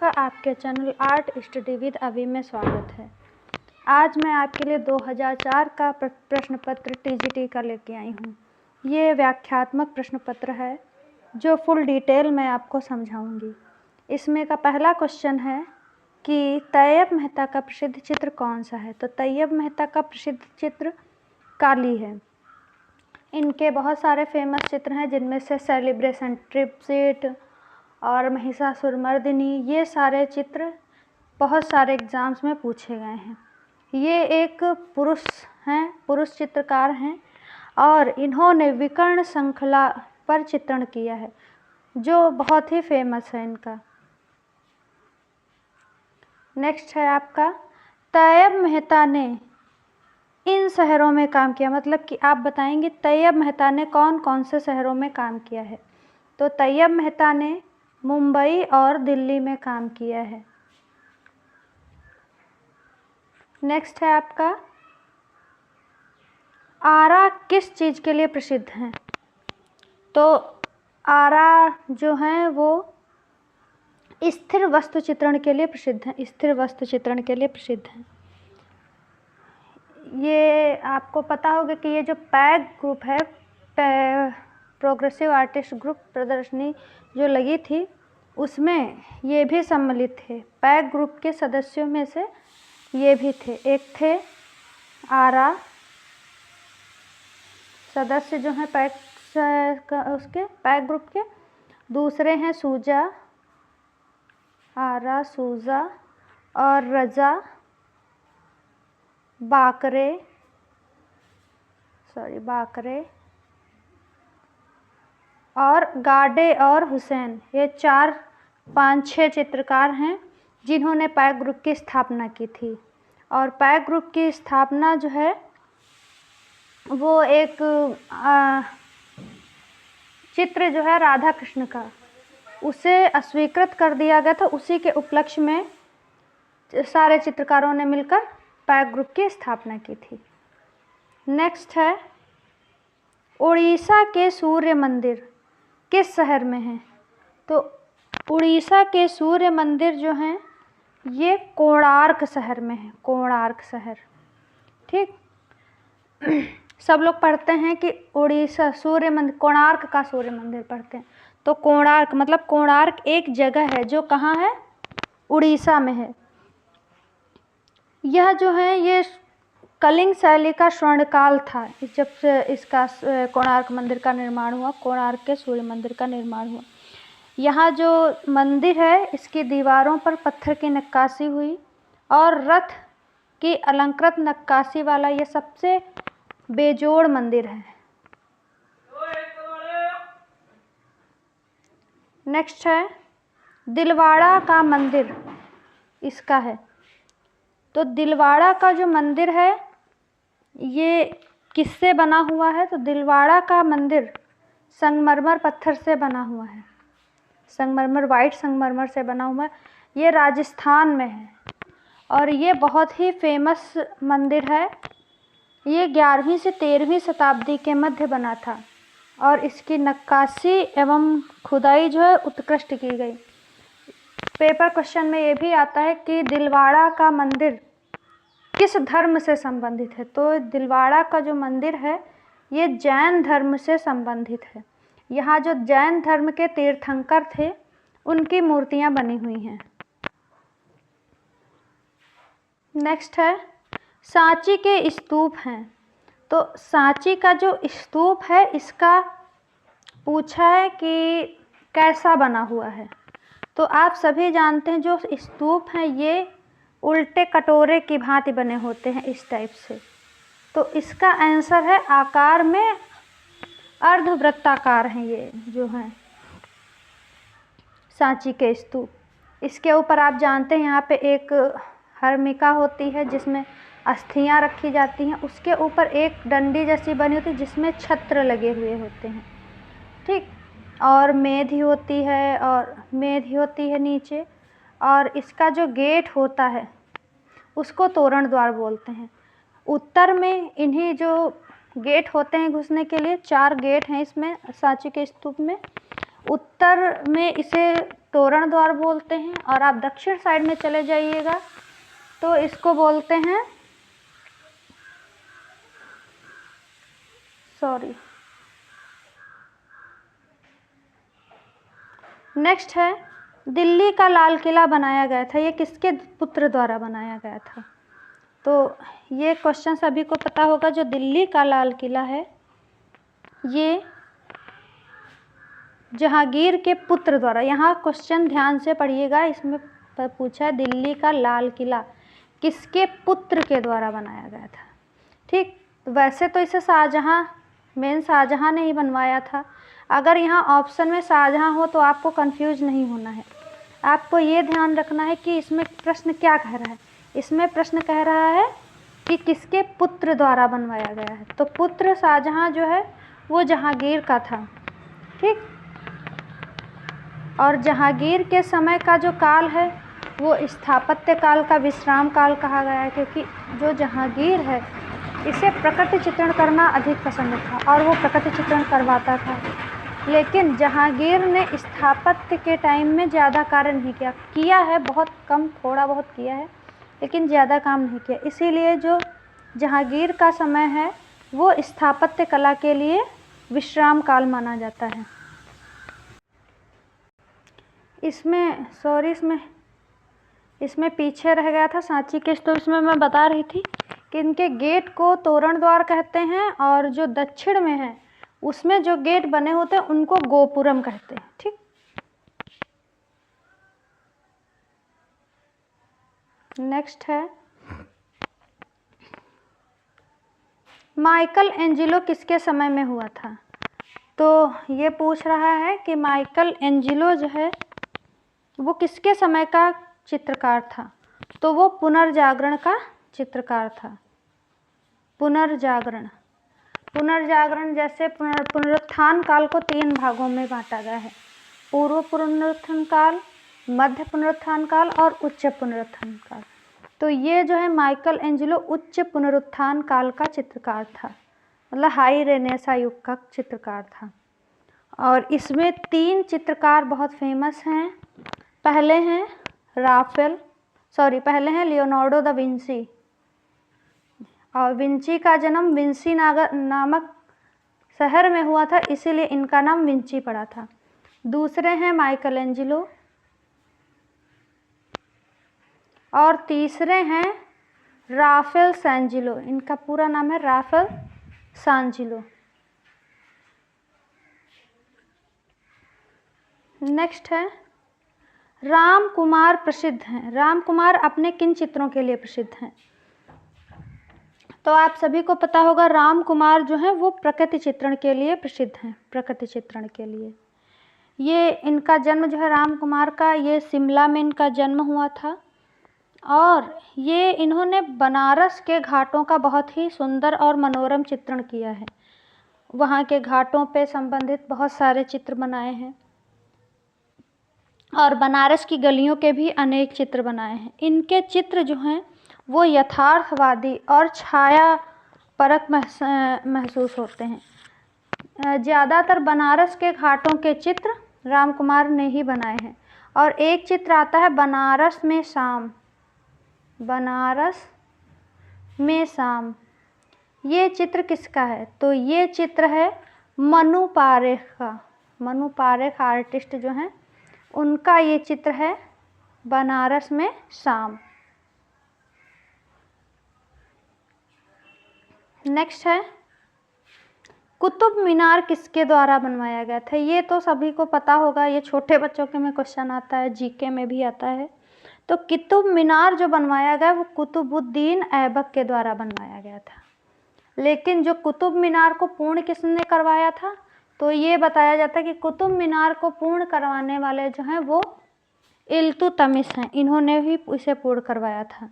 आपका आपके channel art study with अभी में स्वागत है। आज मैं आपके लिए 2004 का प्रश्न पत्र टीजीटी का लेके आई हूँ। ये व्याख्यात्मक प्रश्न पत्र है जो फुल डिटेल में आपको समझाऊंगी। इसमें का पहला क्वेश्चन है कि तैयब मेहता का प्रसिद्ध चित्र कौन सा है। तो तैयब मेहता का प्रसिद्ध चित्र काली है। इनके बहुत सारे फेमस चित्र हैं जिनमें से सेलिब्रेशन ट्रिपसीट और महिषासुरमर्दिनी, ये सारे चित्र बहुत सारे एग्ज़ाम्स में पूछे गए हैं। ये एक पुरुष चित्रकार हैं और इन्होंने विकर्ण श्रृंखला पर चित्रण किया है जो बहुत ही फेमस है इनका। नेक्स्ट है आपका, तैयब मेहता ने इन शहरों में काम किया, मतलब कि आप बताएंगे तैयब मेहता ने कौन कौन से शहरों में काम किया है। तो तैयब मेहता ने मुंबई और दिल्ली में काम किया है। नेक्स्ट है आपका, आरा किस चीज़ के लिए प्रसिद्ध हैं। तो आरा जो हैं वो स्थिर वस्तु चित्रण के लिए प्रसिद्ध हैं। स्थिर वस्तु चित्रण के लिए प्रसिद्ध हैं। ये आपको पता होगा कि ये जो पैग ग्रुप है, प्रोग्रेसिव आर्टिस्ट ग्रुप प्रदर्शनी जो लगी थी उसमें ये भी सम्मिलित थे। पैग ग्रुप के सदस्यों में से ये भी थे। एक थे आरा सदस्य जो हैं उसके पैग ग्रुप के, दूसरे हैं सूजा, आरा, सूजा और रजा, बाकरे और गाडे और हुसैन। ये 4, 5, 6 चित्रकार हैं जिन्होंने पैग ग्रुप की स्थापना की थी। और पैग ग्रुप की स्थापना जो है वो एक चित्र जो है राधा कृष्ण का, उसे अस्वीकृत कर दिया गया था। उसी के उपलक्ष्य में सारे चित्रकारों ने मिलकर पैग ग्रुप की स्थापना की थी। नेक्स्ट है, उड़ीसा के सूर्य मंदिर किस शहर में है। तो उड़ीसा के सूर्य मंदिर जो हैं ये कोणार्क शहर में है। कोणार्क शहर, ठीक। सब लोग पढ़ते हैं कि उड़ीसा सूर्य मंदिर, कोणार्क का सूर्य मंदिर पढ़ते हैं। तो कोणार्क मतलब कोणार्क एक जगह है जो कहाँ है, उड़ीसा में है। यह जो है ये कलिंग शैली का स्वर्णकाल था जब से इसका कोणार्क मंदिर का निर्माण हुआ। कोणार्क के सूर्य मंदिर का निर्माण हुआ। यहाँ जो मंदिर है इसकी दीवारों पर पत्थर की नक्काशी हुई और रथ की अलंकृत नक्काशी वाला ये सबसे बेजोड़ मंदिर है। नेक्स्ट है, दिलवाड़ा का मंदिर इसका है। तो दिलवाड़ा का जो मंदिर है ये किससे बना हुआ है। तो दिलवाड़ा का मंदिर संगमरमर पत्थर से बना हुआ है। संगमरमर, वाइट संगमरमर से बना हुआ है। ये राजस्थान में है और ये बहुत ही फेमस मंदिर है। ये 11वीं से 13वीं शताब्दी के मध्य बना था और इसकी नक्काशी एवं खुदाई जो है उत्कृष्ट की गई। पेपर क्वेश्चन में ये भी आता है कि दिलवाड़ा का मंदिर किस धर्म से संबंधित है। तो दिलवाड़ा का जो मंदिर है ये जैन धर्म से संबंधित है। यहाँ जो जैन धर्म के तीर्थंकर थे उनकी मूर्तियाँ बनी हुई हैं। नेक्स्ट है, सांची के स्तूप हैं। तो सांची का जो स्तूप है इसका पूछा है कि कैसा बना हुआ है। तो आप सभी जानते हैं जो स्तूप हैं ये उल्टे कटोरे की भांति बने होते हैं इस टाइप से। तो इसका आंसर है आकार में अर्धवृत्ताकार हैं ये जो हैं सांची के स्तूप। इसके ऊपर आप जानते हैं यहाँ पे एक हर्मिका होती है जिसमें अस्थियाँ रखी जाती हैं। उसके ऊपर एक डंडी जैसी बनी होती है जिसमें छत्र लगे हुए होते हैं, ठीक। और मेध होती है नीचे। और इसका जो गेट होता है उसको तोरण द्वार बोलते हैं। उत्तर में इन्हीं जो गेट होते हैं घुसने के लिए 4 गेट हैं इसमें सांची के स्तूप में। उत्तर में इसे तोरण द्वार बोलते हैं। और आप दक्षिण साइड में चले जाइएगा तो इसको बोलते हैं, सॉरी, नेक्स्ट है दिल्ली का लाल किला बनाया गया था, ये किसके पुत्र द्वारा बनाया गया था? तो ये क्वेश्चन सभी को पता होगा, जो दिल्ली का लाल किला है ये जहांगीर के पुत्र द्वारा, यहाँ क्वेश्चन ध्यान से पढ़िएगा, इसमें पूछा है दिल्ली का लाल किला किसके पुत्र के द्वारा बनाया गया था। ठीक, वैसे तो इसे शाहजहां, मेन शाहजहां ने ही बनवाया था। अगर यहाँ ऑप्शन में शाहजहां हो तो आपको कंफ्यूज नहीं होना है, आपको ये ध्यान रखना है कि इसमें प्रश्न क्या कह रहा है। इसमें प्रश्न कह रहा है कि किसके पुत्र द्वारा बनवाया गया है, तो पुत्र शाहजहां जो है वो जहांगीर का था। ठीक, और जहांगीर के समय का जो काल है वो स्थापत्य काल का विश्राम काल कहा गया है, क्योंकि जो जहांगीर है इसे प्रकृति चित्रण करना अधिक पसंद था और वो प्रकृति चित्रण करवाता था। लेकिन जहांगीर ने स्थापत्य के टाइम में ज़्यादा कार्य नहीं किया है, बहुत कम, थोड़ा बहुत किया है, लेकिन ज़्यादा काम नहीं किया। इसीलिए जो जहांगीर का समय है वो स्थापत्य कला के लिए विश्राम काल माना जाता है। इसमें सॉरी, इसमें पीछे रह गया था सांची केश, तो इसमें मैं बता रही थी कि इनके गेट को तोरण द्वार कहते हैं, और जो दक्षिण में है उसमें जो गेट बने होते हैं उनको गोपुरम कहते हैं। ठीक, नेक्स्ट है माइकल एंजिलो किसके समय में हुआ था? तो ये पूछ रहा है कि माइकल एंजिलो जो है वो किसके समय का चित्रकार था? तो वो पुनर्जागरण का चित्रकार था। पुनर्जागरण, पुनर्जागरण जैसे पुनरुत्थान काल को 3 भागों में बांटा गया है, पूर्व पुनरुत्थान काल, मध्य पुनरुत्थान काल और उच्च पुनरुत्थान काल। तो ये जो है माइकल एंजिलो उच्च पुनरुत्थान काल का चित्रकार था, मतलब हाई रेनेसा युग का चित्रकार था। और इसमें 3 चित्रकार बहुत फेमस हैं। पहले हैं पहले हैं लियोनार्डो दा विंची, और विंची का जन्म विंसी नामक शहर में हुआ था, इसीलिए इनका नाम विंची पड़ा था। दूसरे हैं माइकल एंजिलो, और तीसरे हैं राफेल सैंजिलो, इनका पूरा नाम है राफेल सांजिलो। नेक्स्ट है राम कुमार प्रसिद्ध हैं। राम कुमार अपने किन चित्रों के लिए प्रसिद्ध हैं? तो आप सभी को पता होगा राम कुमार जो हैं वो प्रकृति चित्रण के लिए प्रसिद्ध हैं, प्रकृति चित्रण के लिए। ये इनका जन्म जो है राम कुमार का, ये शिमला में इनका जन्म हुआ था, और ये इन्होंने बनारस के घाटों का बहुत ही सुंदर और मनोरम चित्रण किया है। वहाँ के घाटों पे संबंधित बहुत सारे चित्र बनाए हैं, और बनारस की गलियों के भी अनेक चित्र बनाए हैं। इनके चित्र जो हैं वो यथार्थवादी और छाया परक महसूस होते हैं। ज़्यादातर बनारस के घाटों के चित्र राम कुमार ने ही बनाए हैं। और एक चित्र आता है बनारस में शाम, बनारस में शाम, ये चित्र किसका है? तो ये चित्र है मनु पारेख का। मनु पारेख आर्टिस्ट जो हैं उनका ये चित्र है बनारस में शाम। नेक्स्ट है कुतुब मीनार किसके द्वारा बनवाया गया था? ये तो सभी को पता होगा, ये छोटे बच्चों के में क्वेश्चन आता है, जीके में भी आता है। तो कुतुब मीनार जो बनवाया गया वो कुतुबुद्दीन ऐबक के द्वारा बनवाया गया था। लेकिन जो कुतुब मीनार को पूर्ण किसने करवाया था? तो ये बताया जाता है कि कुतुब मीनार को पूर्ण करवाने वाले जो हैं वो इल्तुतमिश हैं, इन्होंने ही इसे पूर्ण करवाया था।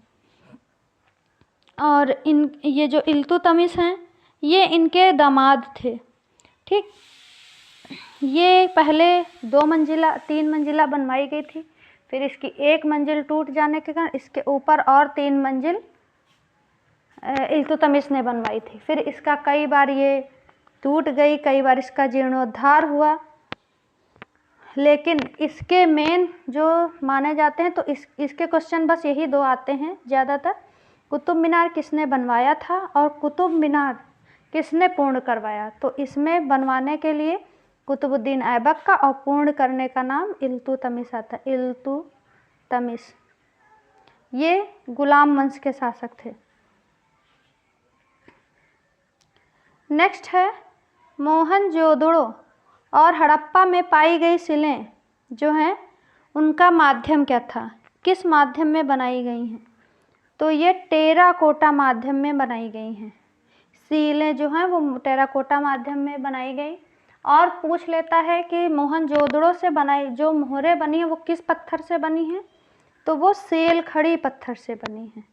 और ये जो इल्तुतमिश हैं ये इनके दामाद थे। ठीक, ये पहले 2 मंजिला 3 मंजिला बनवाई गई थी, फिर इसकी 1 मंजिल टूट जाने के कारण इसके ऊपर और 3 मंजिल इल्तुतमिश ने बनवाई थी। फिर इसका कई बार ये टूट गई, कई बार इसका जीर्णोद्धार हुआ, लेकिन इसके मेन जो माने जाते हैं तो इसके क्वेश्चन बस यही दो आते हैं ज़्यादातर। कुतुब मीनार किसने बनवाया था और कुतुब मीनार किसने पूर्ण करवाया? तो इसमें बनवाने के लिए कुतुबुद्दीन ऐबक का और पूर्ण करने का नाम इल्तुतमिश आता है। इल्तुतमिश ये गुलाम वंश के शासक थे। नेक्स्ट है मोहनजोदड़ो और हड़प्पा में पाई गई सिलें जो हैं उनका माध्यम क्या था? किस माध्यम में बनाई गई हैं? तो ये टेराकोटा माध्यम में बनाई गई हैं। सीलें जो हैं वो टेराकोटा माध्यम में बनाई गई। और पूछ लेता है कि मोहनजोदड़ो से बनाई जो मोहरें बनी हैं वो किस पत्थर से बनी हैं? तो वो सेलखड़ी पत्थर से बनी है।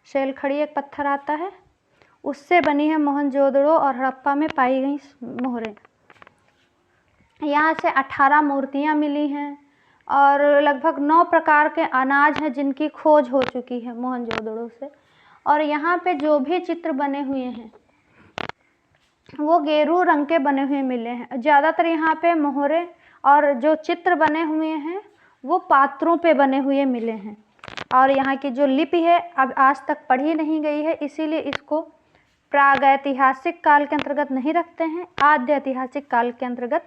सेलखड़ी एक पत्थर आता है, उससे बनी है मोहनजोदड़ो और हड़प्पा में पाई गई मोहरें। यहाँ से 18 मूर्तियाँ मिली हैं और लगभग 9 प्रकार के अनाज हैं जिनकी खोज हो चुकी है मोहनजोदड़ो से। और यहाँ पे जो भी चित्र बने हुए हैं वो गेरू रंग के बने हुए मिले हैं। ज़्यादातर यहाँ पे मोहरें और जो चित्र बने हुए हैं वो पात्रों पे बने हुए मिले हैं। और यहाँ की जो लिपि है अब आज तक पढ़ी नहीं गई है, इसीलिए इसको प्रागैतिहासिक काल के अंतर्गत नहीं रखते हैं, आद्य ऐतिहासिक काल के अंतर्गत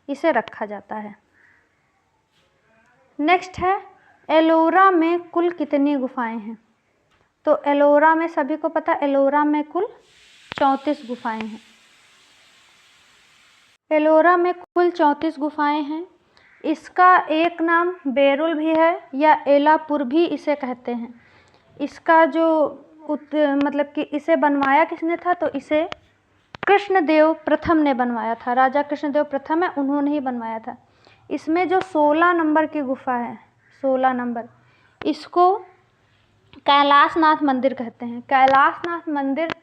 इसे रखा जाता है। नेक्स्ट है एलोरा में कुल कितनी गुफाएं हैं? तो एलोरा में सभी को पता, एलोरा में कुल 34 गुफाएं हैं। एलोरा में कुल 34 गुफाएं हैं। इसका एक नाम बेरुल भी है या एलापुर भी इसे कहते हैं। इसका जो मतलब कि इसे बनवाया किसने था? तो इसे कृष्णदेव प्रथम ने बनवाया था। राजा कृष्णदेव प्रथम है, उन्होंने ही बनवाया था। इसमें जो 16 नंबर की गुफा है, 16 नंबर, इसको कैलाशनाथ मंदिर कहते हैं। कैलाशनाथ मंदिर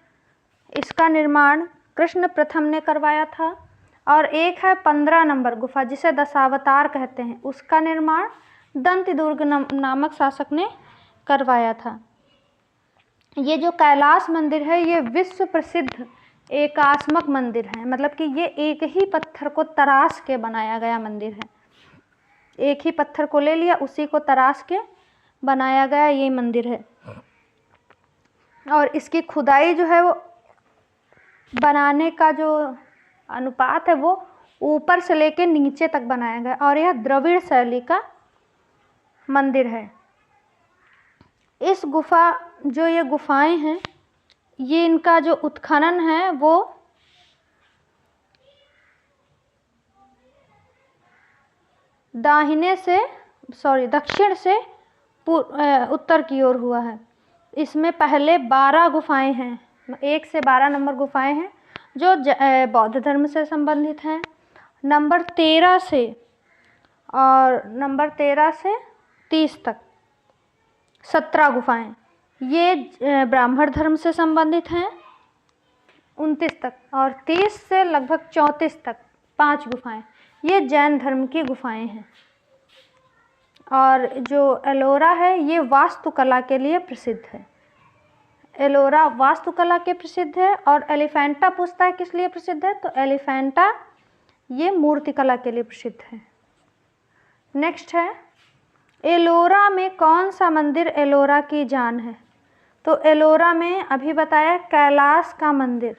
इसका निर्माण कृष्ण प्रथम ने करवाया था। और एक है 15 नंबर गुफा जिसे दशावतार कहते हैं, उसका निर्माण दंतिदुर्ग नामक शासक ने करवाया था। ये जो कैलाश मंदिर है ये विश्व प्रसिद्ध एकास्मक मंदिर है, मतलब कि ये एक ही पत्थर को तराश के बनाया गया मंदिर है। एक ही पत्थर को ले लिया, उसी को तराश के बनाया गया ये मंदिर है। और इसकी खुदाई जो है वो बनाने का जो अनुपात है वो ऊपर से लेके नीचे तक बनाया गया और यह द्रविड़ शैली का मंदिर है। इस गुफा जो ये गुफाएं हैं ये इनका जो उत्खनन है वो दक्षिण से उत्तर की ओर हुआ है। इसमें पहले 12 गुफाएं हैं, 1 से 12 नंबर गुफाएं हैं जो बौद्ध धर्म से संबंधित हैं। नंबर 13 से 30 तक 17 गुफाएं ये ब्राह्मण धर्म से संबंधित हैं, 29 तक, और 30 से लगभग 34 तक 5 गुफाएं ये जैन धर्म की गुफाएं हैं। और जो एलोरा है ये वास्तुकला के लिए प्रसिद्ध है। एलोरा वास्तुकला के प्रसिद्ध है। और एलिफेंटा पूछता है किस लिए प्रसिद्ध है? तो एलिफेंटा ये मूर्तिकला के लिए प्रसिद्ध है। नेक्स्ट है एलोरा में कौन सा मंदिर एलोरा की जान है? तो एलोरा में अभी बताया कैलाश का मंदिर,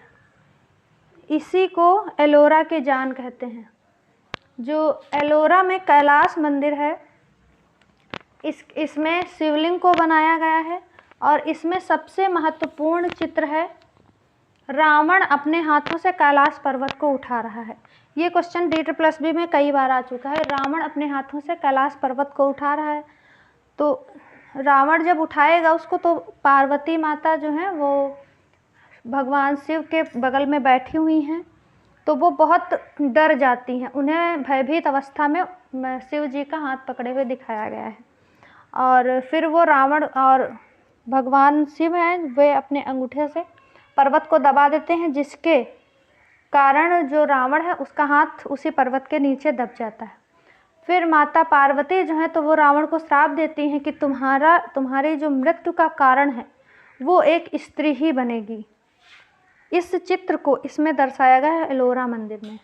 इसी को एलोरा की जान कहते हैं। जो एलोरा में कैलाश मंदिर है इसमें शिवलिंग को बनाया गया है और इसमें सबसे महत्वपूर्ण चित्र है रावण अपने हाथों से कैलाश पर्वत को उठा रहा है। ये क्वेश्चन DSSB में कई बार आ चुका है। रावण अपने हाथों से कैलाश पर्वत को उठा रहा है, तो रावण जब उठाएगा उसको तो पार्वती माता जो है वो भगवान शिव के बगल में बैठी हुई हैं, तो वो बहुत डर जाती हैं। उन्हें भयभीत अवस्था में शिव जी का हाथ पकड़े हुए दिखाया गया है। और फिर वो रावण और भगवान शिव हैं वे अपने अंगूठे से पर्वत को दबा देते हैं, जिसके कारण जो रावण है उसका हाथ उसी पर्वत के नीचे दब जाता है। फिर माता पार्वती जो है तो वो रावण को श्राप देती हैं कि तुम्हारी जो मृत्यु का कारण है वो एक स्त्री ही बनेगी। इस चित्र को इसमें दर्शाया गया है एलोरा मंदिर में।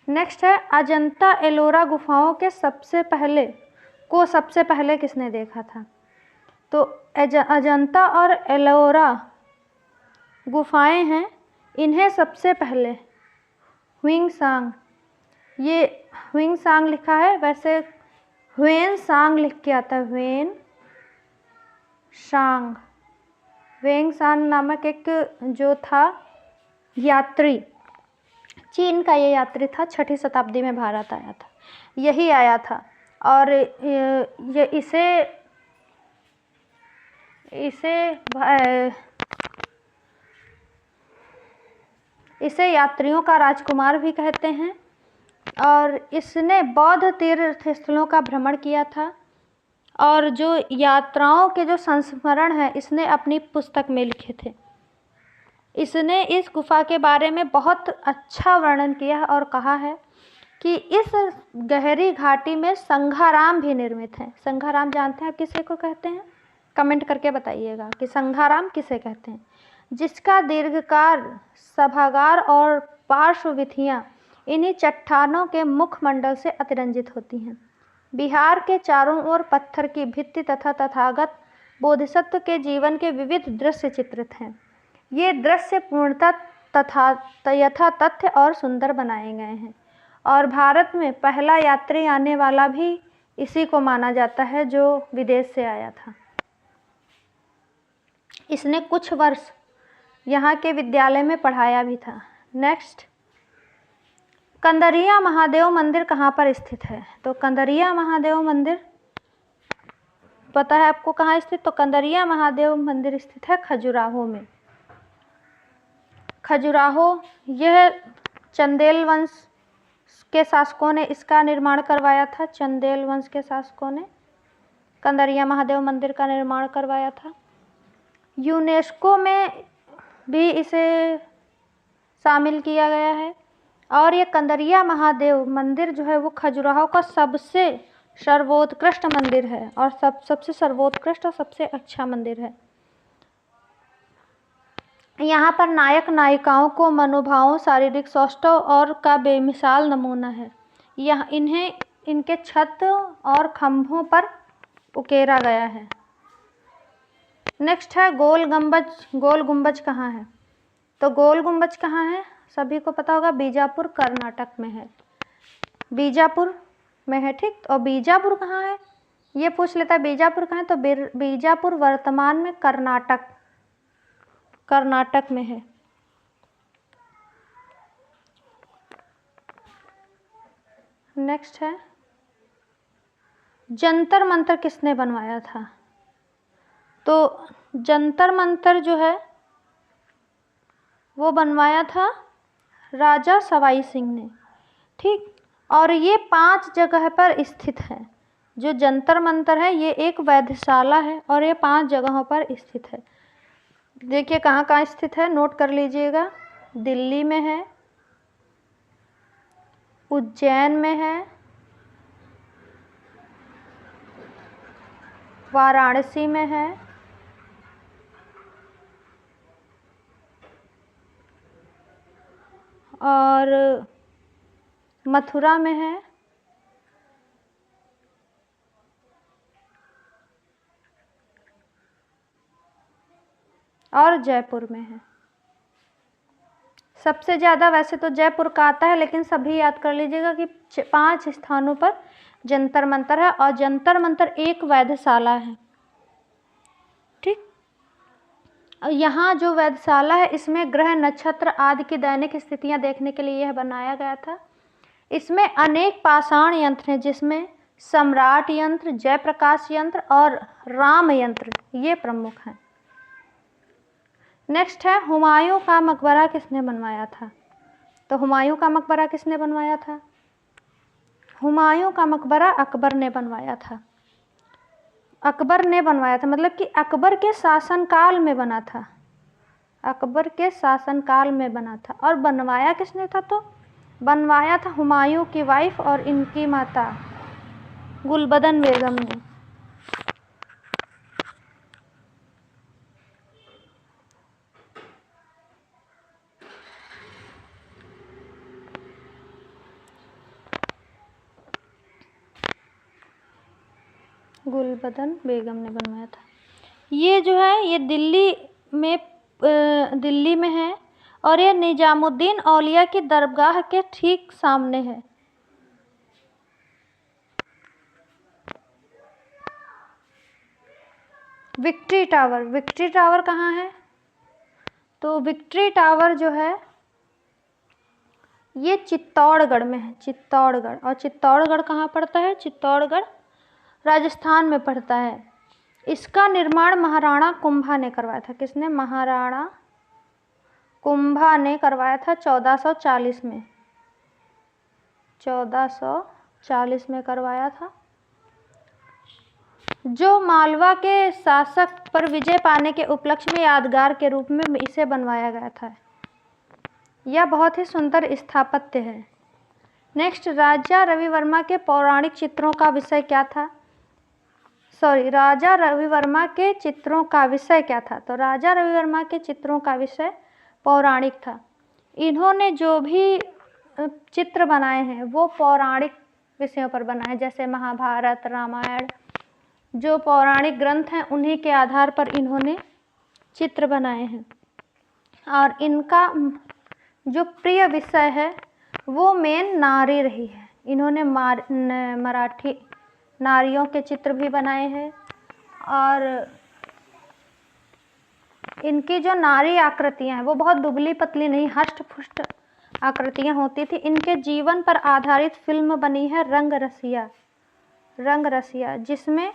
नेक्स्ट है अजंता एलोरा गुफाओं के सबसे पहले किसने देखा था? तो अजंता और एलोरा गुफाएं हैं, इन्हें सबसे पहले ह्वेनसांग, ये ह्वेनसांग लिखा है, वैसे ह्वेनसांग लिख के आता है, ह्वेनसांग नामक एक जो था यात्री, चीन का ये यात्री था, 6ठी शताब्दी में भारत आया था, यही आया था। और ये इसे यात्रियों का राजकुमार भी कहते हैं। और इसने बौद्ध तीर्थ स्थलों का भ्रमण किया था, और जो यात्राओं के जो संस्मरण हैं इसने अपनी पुस्तक में लिखे थे। इसने इस गुफा के बारे में बहुत अच्छा वर्णन किया है और कहा है कि इस गहरी घाटी में संघाराम भी निर्मित हैं। संघाराम जानते हैं किसे को कहते हैं? कमेंट करके बताइएगा कि संघाराम किसे कहते हैं। जिसका दीर्घकार, सभागार और पार्श्वभित्तियां इन्हीं चट्टानों के मुखमंडल से अतिरंजित होती हैं। बिहार के चारों ओर पत्थर की भित्ति तथा तथागत बोधिसत्व के जीवन के विविध दृश्य चित्रित हैं। ये दृश्य पूर्णतः यथा तथ्य और सुंदर बनाए गए हैं, और भारत में पहला यात्री आने वाला भी इसी को माना जाता है जो विदेश से आया था। इसने कुछ वर्ष यहाँ के विद्यालय में पढ़ाया भी था। नेक्स्ट, कंदरिया महादेव मंदिर कहाँ पर स्थित है? तो कंदरिया महादेव मंदिर पता है आपको कहाँ स्थित? तो कंदरिया महादेव मंदिर स्थित है खजुराहो में। खजुराहो, यह चंदेल वंश के शासकों ने इसका निर्माण करवाया था। चंदेल वंश के शासकों ने कंदरिया महादेव मंदिर का निर्माण करवाया था। यूनेस्को में भी इसे शामिल किया गया है। और ये कंदरिया महादेव मंदिर जो है वो खजुराहो का सबसे सर्वोत्कृष्ट मंदिर है, और सबसे सर्वोत्कृष्ट और सबसे अच्छा मंदिर है। यहाँ पर नायक नायिकाओं को मनोभावों, शारीरिक सौष्ठव और का बेमिसाल नमूना है। यह इनके छत और खंभों पर उकेरा गया है। नेक्स्ट है गोल गुंबज। गोल गुंबज कहाँ है? तो गोल गुंबज कहाँ है? सभी को पता होगा, बीजापुर कर्नाटक में है। बीजापुर में है, ठीक। और बीजापुर कहाँ है ये पूछ लेता है, बीजापुर कहाँ है? तो बीजापुर वर्तमान में कर्नाटक में है। नेक्स्ट है जंतर मंतर किसने बनवाया था? तो जंतर मंतर जो है वो बनवाया था राजा सवाई सिंह ने, ठीक। और ये 5 जगह पर स्थित है। जो जंतर मंतर है ये एक वैधशाला है और ये 5 जगहों पर स्थित है। देखिए कहाँ कहाँ स्थित है, नोट कर लीजिएगा। दिल्ली में है, उज्जैन में है, वाराणसी में है, और मथुरा में है, और जयपुर में है। सबसे ज़्यादा वैसे तो जयपुर का आता है, लेकिन सभी याद कर लीजिएगा कि 5 स्थानों पर जंतर मंतर है, और जंतर मंतर एक वैधशाला है, ठीक। यहाँ जो वैधशाला है इसमें ग्रह, नक्षत्र आदि की दैनिक स्थितियाँ देखने के लिए यह बनाया गया था। इसमें अनेक पाषाण यंत्र हैं, जिसमें सम्राट यंत्र, जयप्रकाश यंत्र और राम यंत्र ये प्रमुख हैं। नेक्स्ट है हुमायूं का मकबरा किसने बनवाया था? तो हुमायूं का मकबरा किसने बनवाया था? हुमायूं का मकबरा अकबर ने बनवाया था। अकबर ने बनवाया था, मतलब कि अकबर के शासनकाल में बना था। अकबर के शासनकाल में बना था। और बनवाया किसने था? तो बनवाया था हुमायूं की वाइफ और इनकी माता गुलबदन बेगम ने। गुलबदन बेगम ने बनवाया था। ये जो है ये दिल्ली में है और ये निजामुद्दीन औलिया की दरगाह के ठीक सामने है। विक्ट्री टावर कहाँ है? तो विक्ट्री टावर जो है ये चित्तौड़गढ़ में है, चित्तौड़गढ़। और चित्तौड़गढ़ कहाँ पड़ता है? चित्तौड़गढ़ राजस्थान में पड़ता है। इसका निर्माण महाराणा कुंभा ने करवाया था। किसने? महाराणा कुंभा ने करवाया था 1440 में। 1440 में करवाया था। जो मालवा के शासक पर विजय पाने के उपलक्ष्य में यादगार के रूप में इसे बनवाया गया था। यह बहुत ही सुंदर स्थापत्य है। नेक्स्ट, राजा रवि वर्मा के पौराणिक चित्रों का विषय क्या था? राजा रवि वर्मा के चित्रों का विषय क्या था? तो राजा रवि वर्मा के चित्रों का विषय पौराणिक था। इन्होंने जो भी चित्र बनाए हैं वो पौराणिक विषयों पर बनाए, जैसे महाभारत, रामायण, जो पौराणिक ग्रंथ हैं उन्हीं के आधार पर इन्होंने चित्र बनाए हैं। और इनका जो प्रिय विषय है वो मेन नारी रही है। इन्होंने मराठी नारियों के चित्र भी बनाए हैं और इनकी जो नारी आकृतियां हैं वो बहुत दुबली पतली नहीं, हष्ट पुष्ट आकृतियां होती थी। इनके जीवन पर आधारित फिल्म बनी है रंग रसिया, जिसमें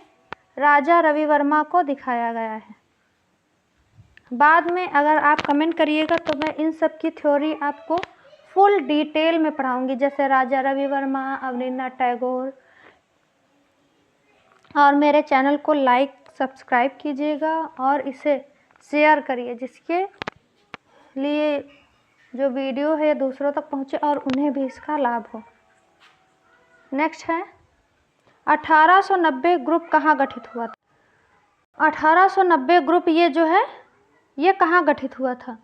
राजा रवि वर्मा को दिखाया गया है। बाद में अगर आप कमेंट करिएगा तो मैं इन सब की थ्योरी आपको फुल डिटेल में पढ़ाऊंगी, जैसे राजा रवि वर्मा, अवनींद्रनाथ टैगोर। और मेरे चैनल को लाइक सब्सक्राइब कीजिएगा और इसे शेयर करिए, जिसके लिए जो वीडियो है दूसरों तक पहुंचे और उन्हें भी इसका लाभ हो। नेक्स्ट है 1890 ग्रुप कहाँ गठित हुआ था? 1890 ग्रुप ये जो है ये कहाँ गठित हुआ था?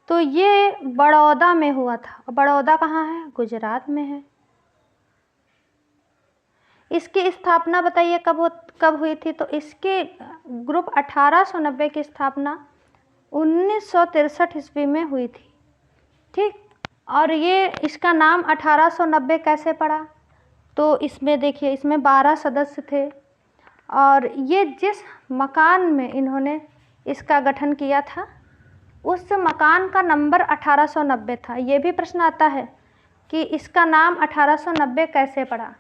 तो ये बड़ौदा में हुआ था। बड़ौदा कहाँ है? गुजरात में है। इसकी स्थापना बताइए कब हुई थी? तो इसके ग्रुप 1890 की स्थापना 1963 ईस्वी में हुई थी। ठीक। और ये इसका नाम 1890 कैसे पड़ा? तो इसमें देखिए, इसमें 12 सदस्य थे और ये जिस मकान में इन्होंने इसका गठन किया था उस मकान का नंबर 1890 था। ये भी प्रश्न आता है कि इसका नाम 1890 कैसे पड़ा?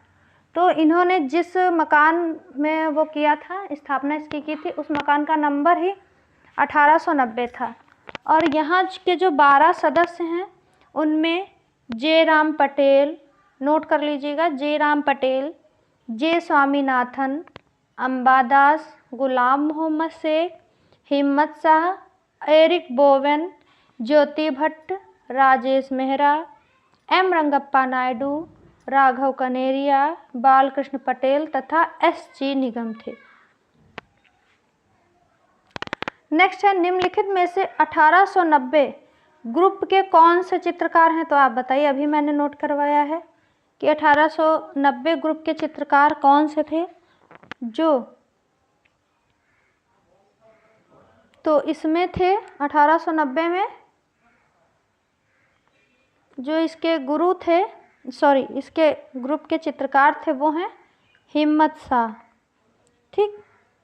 तो इन्होंने जिस मकान में वो किया था, स्थापना इसकी की थी, उस मकान का नंबर ही 1890 था। और यहाँ के जो 12 सदस्य हैं उनमें जे राम पटेल, नोट कर लीजिएगा, जे राम पटेल, जे स्वामीनाथन, अंबादास, गुलाम मोहम्मद शेख, हिम्मत शाह, एरिक बोवेन, ज्योति भट्ट, राजेश मेहरा, एम रंगप्पा नायडू, राघव कनेरिया, बालकृष्ण पटेल तथा एस.जी. निगम थे। नेक्स्ट है, निम्नलिखित में से 1890 ग्रुप के कौन से चित्रकार हैं? तो आप बताइए। अभी मैंने नोट करवाया है कि 1890 ग्रुप के चित्रकार कौन से थे तो इसमें थे 1890 में जो इसके गुरु थे, इसके ग्रुप के चित्रकार थे वो हैं हिम्मत शाह। ठीक।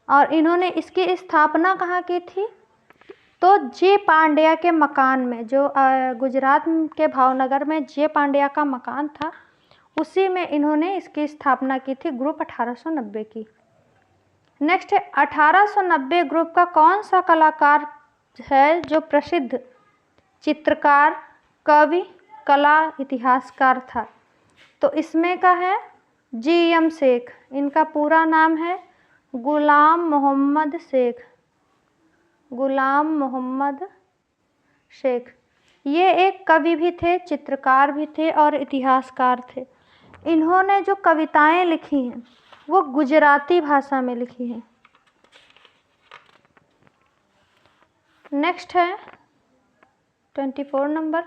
और इन्होंने इसकी स्थापना कहाँ की थी? तो जे पांड्या के मकान में, जो गुजरात के भावनगर में जे पांड्या का मकान था, उसी में इन्होंने इसकी स्थापना की थी, ग्रुप 1890 की। नेक्स्ट है, 1890 ग्रुप का कौन सा कलाकार है जो प्रसिद्ध चित्रकार, कवि, कला इतिहासकार था? तो इसमें का है जी.एम. शेख। इनका पूरा नाम है गुलाम मोहम्मद शेख। ये एक कवि भी थे, चित्रकार भी थे और इतिहासकार थे। इन्होंने जो कविताएं लिखी हैं वो गुजराती भाषा में लिखी हैं। नेक्स्ट है 24 नंबर,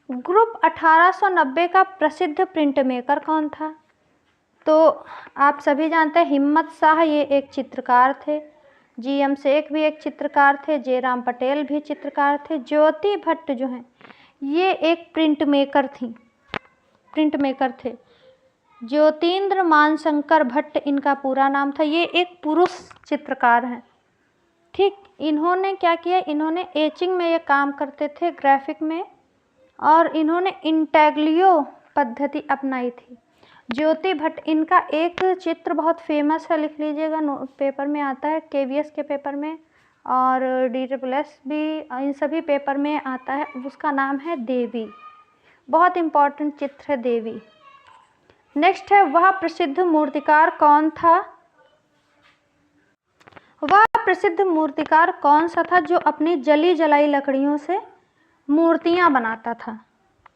ग्रुप 1890 का प्रसिद्ध प्रिंट मेकर कौन था? तो आप सभी जानते हैं हिम्मत शाह ये एक चित्रकार थे, GM शेख भी एक चित्रकार थे, जयराम पटेल भी चित्रकार थे, ज्योति भट्ट जो हैं ये एक प्रिंट मेकर थे। ज्योतिन्द्र मानशंकर भट्ट इनका पूरा नाम था। ये एक पुरुष चित्रकार हैं। ठीक, इन्होंने क्या किया, इन्होंने एचिंग में ये काम करते थे, ग्राफिक में, और इन्होंने इंटेग्लियो पद्धति अपनाई थी। ज्योति भट्ट, इनका एक चित्र बहुत फेमस है, लिख लीजिएगा, पेपर में आता है, KVS के पेपर में और DSSS भी, इन सभी पेपर में आता है। उसका नाम है देवी, बहुत इम्पोर्टेंट चित्र है देवी। नेक्स्ट है, वह प्रसिद्ध मूर्तिकार कौन था? वह प्रसिद्ध मूर्तिकार कौन सा था जो अपनी जली जलाई लकड़ियों से मूर्तियां बनाता था?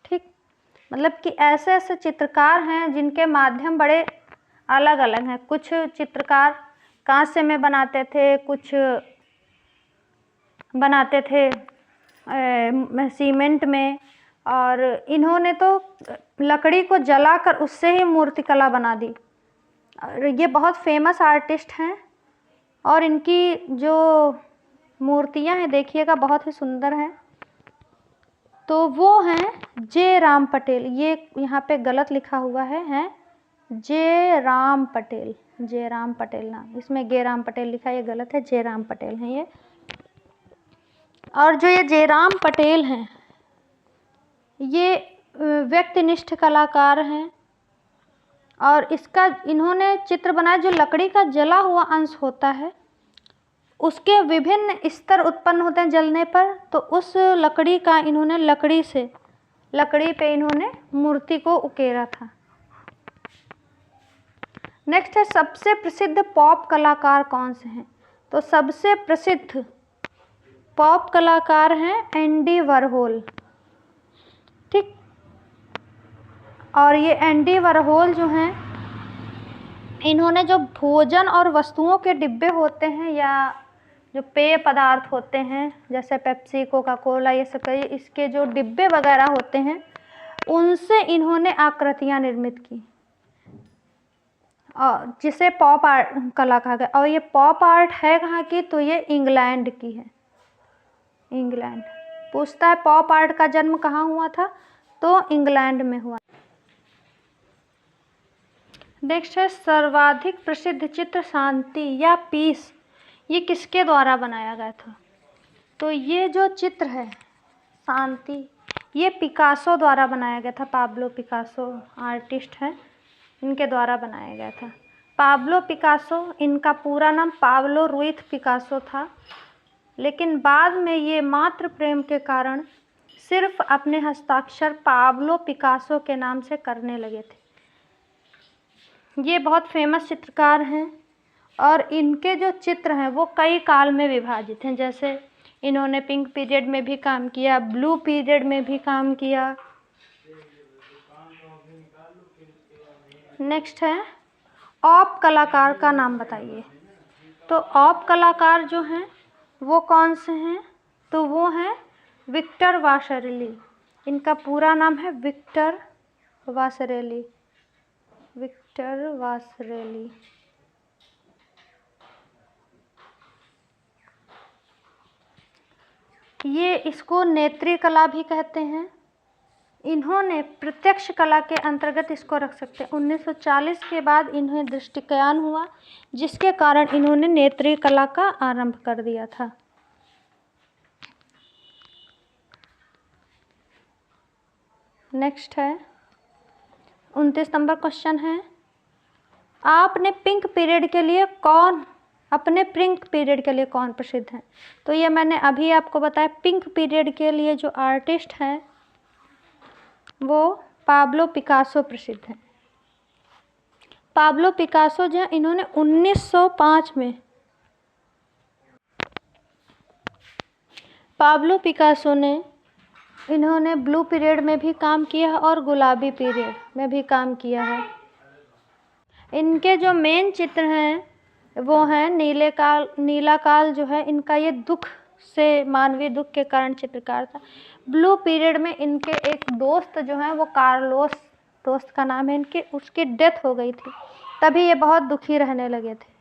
ठीक, मतलब कि ऐसे ऐसे चित्रकार हैं जिनके माध्यम बड़े अलग अलग हैं। कुछ चित्रकार कांसे में बनाते थे, कुछ बनाते थे सीमेंट में, और इन्होंने तो लकड़ी को जलाकर उससे ही मूर्तिकला बना दी। ये बहुत फेमस आर्टिस्ट हैं और इनकी जो मूर्तियां हैं देखिएगा बहुत ही सुंदर हैं। तो वो हैं जयराम पटेल। ये यहाँ पे गलत लिखा हुआ है जयराम पटेल ना, इसमें गेराम पटेल लिखा है, ये गलत है, जयराम पटेल हैं ये। और जो ये जयराम पटेल हैं ये व्यक्तिनिष्ठ कलाकार हैं, और इन्होंने चित्र बनाया जो लकड़ी का जला हुआ अंश होता है उसके विभिन्न स्तर उत्पन्न होते हैं जलने पर, तो उस लकड़ी का इन्होंने लकड़ी पे इन्होंने मूर्ति को उकेरा था। नेक्स्ट है, सबसे प्रसिद्ध पॉप कलाकार कौन से हैं? तो सबसे प्रसिद्ध पॉप कलाकार हैं एंडी वॉरहोल। ठीक, और ये एंडी वॉरहोल जो हैं इन्होंने जो भोजन और वस्तुओं के डिब्बे होते हैं या जो पेय पदार्थ होते हैं जैसे पेप्सी, कोका कोला, ये सब इसके जो डिब्बे वगैरह होते हैं उनसे इन्होंने आकृतियां निर्मित की, और जिसे पॉप आर्ट कला कहा गया। और ये पॉप आर्ट है कहाँ की? तो ये इंग्लैंड की है। इंग्लैंड पूछता है पॉप आर्ट का जन्म कहाँ हुआ था? तो इंग्लैंड में हुआ। नेक्स्ट है, सर्वाधिक प्रसिद्ध चित्र शांति या पीस, ये किसके द्वारा बनाया गया था? तो ये जो चित्र है शांति, ये पिकासो द्वारा बनाया गया था। पाब्लो पिकासो आर्टिस्ट हैं, इनके द्वारा बनाया गया था। पाब्लो पिकासो, इनका पूरा नाम पाब्लो रुइस पिकासो था, लेकिन बाद में ये मातृ प्रेम के कारण सिर्फ अपने हस्ताक्षर पाब्लो पिकासो के नाम से करने लगे थे। ये बहुत फेमस चित्रकार हैं और इनके जो चित्र हैं वो कई काल में विभाजित हैं। जैसे इन्होंने पिंक पीरियड में भी काम किया, ब्लू पीरियड में भी काम किया। नेक्स्ट है, ऑप कलाकार का नाम बताइए। तो ऑप कलाकार जो हैं वो कौन से हैं? तो वो हैं विक्टर वासरेली। इनका पूरा नाम है विक्टर वासरेली। विक्टर वासरेली। ये इसको नेत्री कला भी कहते हैं। इन्होंने प्रत्यक्ष कला के अंतर्गत इसको रख सकते हैं। 1940 के बाद इन्हें दृष्टिज्ञान हुआ, जिसके कारण इन्होंने नेत्री कला का आरंभ कर दिया था। नेक्स्ट है 29 नंबर क्वेश्चन है, अपने पिंक पीरियड के लिए कौन प्रसिद्ध है? तो ये मैंने अभी आपको बताया, पिंक पीरियड के लिए जो आर्टिस्ट हैं वो पाब्लो पिकासो प्रसिद्ध हैं। पाब्लो पिकासो जो इन्होंने 1905 में, पाब्लो पिकासो ने इन्होंने ब्लू पीरियड में भी काम किया है और गुलाबी पीरियड में भी काम किया है। इनके जो मेन चित्र हैं वो हैं नीला काल जो है इनका, ये दुख से, मानवीय दुख के कारण चित्रकार था। ब्लू पीरियड में इनके एक दोस्त जो हैं वो कार्लोस, दोस्त का नाम है इनके, उसकी डेथ हो गई थी, तभी ये बहुत दुखी रहने लगे थे।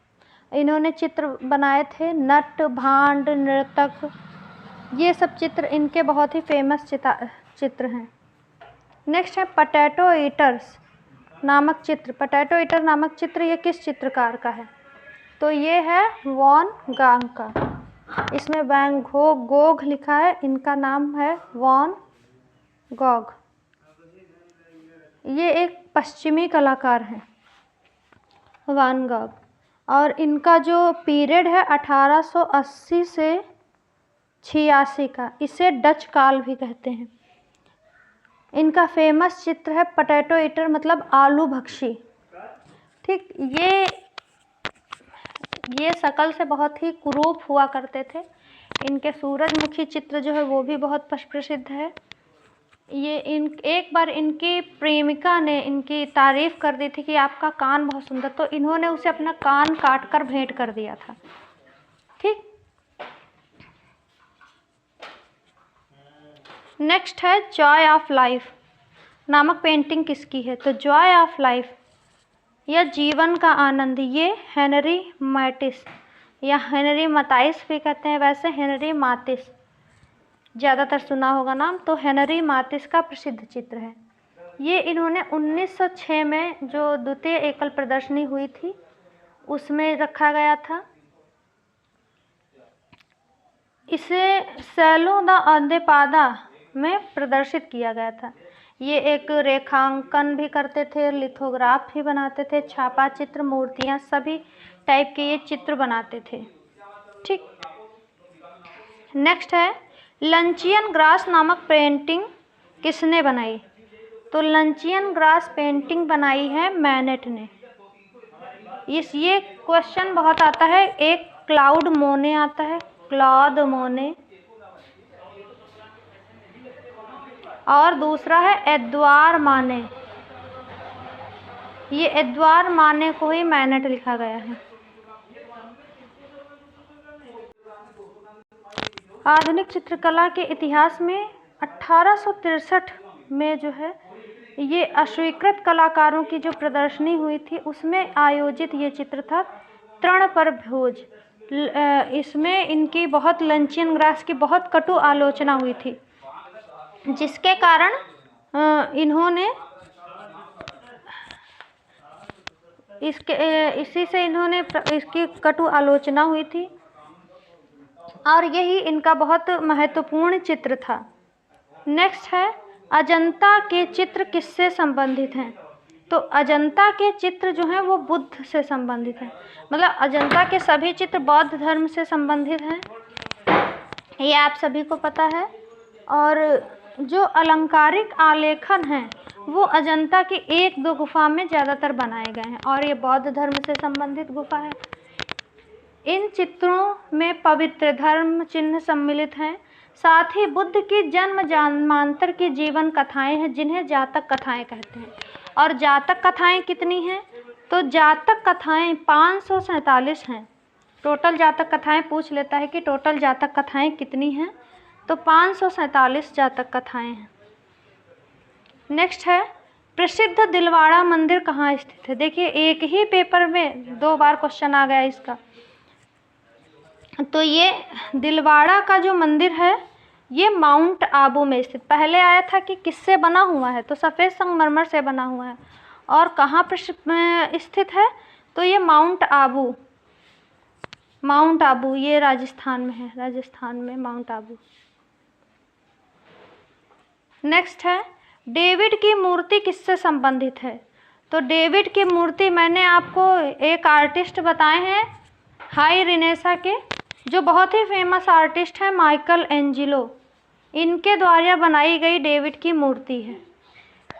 इन्होंने चित्र बनाए थे, नट, भांड, नर्तक, ये सब चित्र इनके बहुत ही फेमस चित्र हैं। नेक्स्ट है पोटैटो ईटर्स नामक चित्र। पोटैटो ईटर नामक चित्र ये किस चित्रकार का है? तो ये है वॉन गांग का। इसमें वैन गोग लिखा है, इनका नाम है वॉन गॉग। ये एक पश्चिमी कलाकार हैं वैन गॉग, और इनका जो पीरियड है 1880 से 86 का, इसे डच काल भी कहते हैं। इनका फेमस चित्र है पोटैटो ईटर, मतलब आलू भक्षी। ठीक, ये शकल से बहुत ही कुरूप हुआ करते थे। इनके सूरजमुखी चित्र जो है वो भी बहुत प्रसिद्ध है। ये एक बार इनकी प्रेमिका ने इनकी तारीफ़ कर दी थी कि आपका कान बहुत सुंदर, तो इन्होंने उसे अपना कान काट कर भेंट कर दिया था। ठीक, नेक्स्ट है जॉय ऑफ लाइफ नामक पेंटिंग किसकी है? तो जॉय ऑफ लाइफ या जीवन का आनंद, ये हेनरी मैटिस या हेनरी मातिस भी कहते हैं, वैसे हेनरी मातिस ज़्यादातर सुना होगा नाम। तो हेनरी मातिस का प्रसिद्ध चित्र है ये। इन्होंने 1906 में जो द्वितीय एकल प्रदर्शनी हुई थी उसमें रखा गया था। इसे सैलो द अंदेपादा में प्रदर्शित किया गया था। ये एक रेखांकन भी करते थे, लिथोग्राफ भी बनाते थे, छापा चित्र, मूर्तियाँ, सभी टाइप के ये चित्र बनाते थे। ठीक, नेक्स्ट है लंचियन ग्रास नामक पेंटिंग किसने बनाई? तो लंचियन ग्रास पेंटिंग बनाई है मैनेट ने। ये क्वेश्चन बहुत आता है। एक क्लाउड मोने आता है, क्लॉद मोने, और दूसरा है एद्वार माने। ये एद्वार माने को ही मैनेट लिखा गया है। आधुनिक चित्रकला के इतिहास में 1863 में जो है ये अस्वीकृत कलाकारों की जो प्रदर्शनी हुई थी उसमें आयोजित ये चित्र था तृण पर भोज। इसमें इनकी बहुत लंचियन ग्रास की बहुत कटु आलोचना हुई थी, जिसके कारण इन्होंने इसी से इन्होंने इसकी कटु आलोचना हुई थी, और यही इनका बहुत महत्वपूर्ण चित्र था। नेक्स्ट है अजंता के चित्र किससे संबंधित हैं? तो अजंता के चित्र जो हैं वो बुद्ध से संबंधित हैं, मतलब अजंता के सभी चित्र बौद्ध धर्म से संबंधित हैं, ये आप सभी को पता है। और जो अलंकारिक आलेखन हैं वो अजंता की 1-2 गुफा में ज़्यादातर बनाए गए हैं, और ये बौद्ध धर्म से संबंधित गुफा है। इन चित्रों में पवित्र धर्म चिन्ह सम्मिलित हैं, साथ ही बुद्ध की जन्म जन्मांतर की जीवन कथाएं हैं, जिन्हें जातक कथाएं कहते हैं। और जातक कथाएं कितनी हैं? तो जातक कथाएं 547 हैं। टोटल जातक कथाएं पूछ लेता है कि टोटल जातक कथाएं कितनी हैं, तो 547 जातक कथाएं हैं। नेक्स्ट है प्रसिद्ध दिलवाड़ा मंदिर कहाँ स्थित है? देखिए एक ही पेपर में 2 बार क्वेश्चन आ गया इसका। तो ये दिलवाड़ा का जो मंदिर है ये माउंट आबू में स्थित, पहले आया था कि किससे बना हुआ है, तो सफ़ेद संगमरमर से बना हुआ है। और कहाँ पर स्थित है? तो ये माउंट आबू ये राजस्थान में है, राजस्थान में माउंट आबू। नेक्स्ट है डेविड की मूर्ति किससे संबंधित है? तो डेविड की मूर्ति मैंने आपको एक आर्टिस्ट बताए हैं हाई रिनेसा के, जो बहुत ही फेमस आर्टिस्ट हैं माइकल एंजिलो, इनके द्वारा बनाई गई डेविड की मूर्ति है।